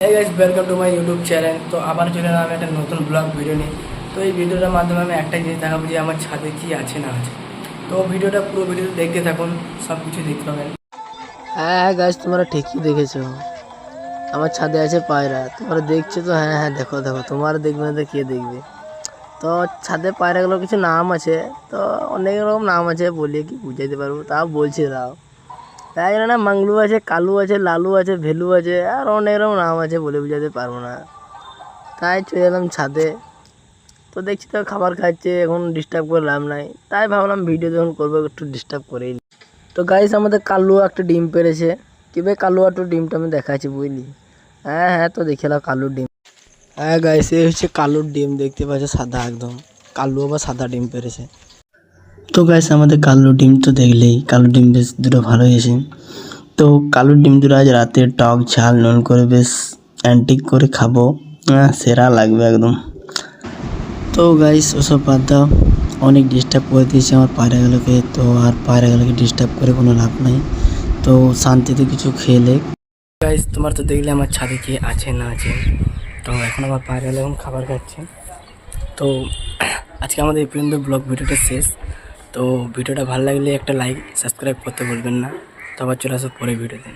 Hey guys, welcome to my YouTube channel। তো আবার চলে এলাম একটা নতুন ব্লগ ভিডিও নিয়ে। তো এই ভিডিওটার মাধ্যমে আমি একটা জিনিস দেখাবো যে আমার ছাদে কি আছে না আছে। তো ভিডিওটা পুরো ভিডিও দেখতে থাকুন, সব কিছু দেখতে পাবেন। হ্যাঁ গাইস, তোমরা ঠিকই দেখেছো। আমার ছাদে আছে পায়রা। তোমরা দেখছো তো? হ্যাঁ হ্যাঁ, দেখো দেখো, তোমার দেখবে না তো কে দেখবে? তো ছাদে পায়রাগুলোর কিছু নাম আছে। তো অনেক রকম নাম আছে, বলে কি বুঝাইতে পারবো, তাও বলছি দাও। তাই জন্য না, মাংলু আছে, কালু আছে, লালু আছে, ভেলু আছে, আর অনেক রকম নাম আছে, বলে বুঝাতে পারবো না। তাই চলে এলাম ছাদে। তো দেখছি তো খাবার খাচ্ছে, এখন ডিস্টার্ব করে লাভ নাই, তাই ভাবলাম ভিডিও যখন করবো একটু ডিস্টার্ব করেই নি। তো গাইস, আমাদের কালু একটা ডিম পেড়েছে। কি ভাই, কালু একটু ডিমটা আমি দেখাচ্ছি, বুঝলি? হ্যাঁ হ্যাঁ, তো দেখে নাও কালুর ডিম। হ্যাঁ গাইস, এই হচ্ছে কালুর ডিম, দেখতে পাচ্ছ, সাদা একদম। কালু আবার সাদা ডিম পেড়েছে। তো গাইস, আমাদের কালুর ডিম তো দেখলেই, কালুর ডিম বেশ দুটো ভালো হয়েছে। তো কালুর ডিম দুটো আজ রাতে টক ঝাল নুন করে বেশ অ্যান্টিক করে খাবো। সেরা লাগবে একদম। তো গাইস, ওসব বাদ দাও, অনেক ডিস্টার্ব করে দিয়েছে আমার পায়রাগুলোকে। তো আর পায়রাগুলোকে ডিস্টার্ব করে কোনো লাভ নাই। তো শান্তিতে কিছু খেলে। গাইস, তোমার তো দেখলে আমার ছাদে কি আছে না আছে। তো এখন আমার পায়রা এখন খাবার খাচ্ছে। তো আজকে আমাদের এই পর্যন্ত ব্লগ ভিডিওটা শেষ। তো ভিডিওটা ভালো লাগলে একটা লাইক সাবস্ক্রাইব করতে বলবেন না। তো আবার চলে আসো পরে ভিডিওতে।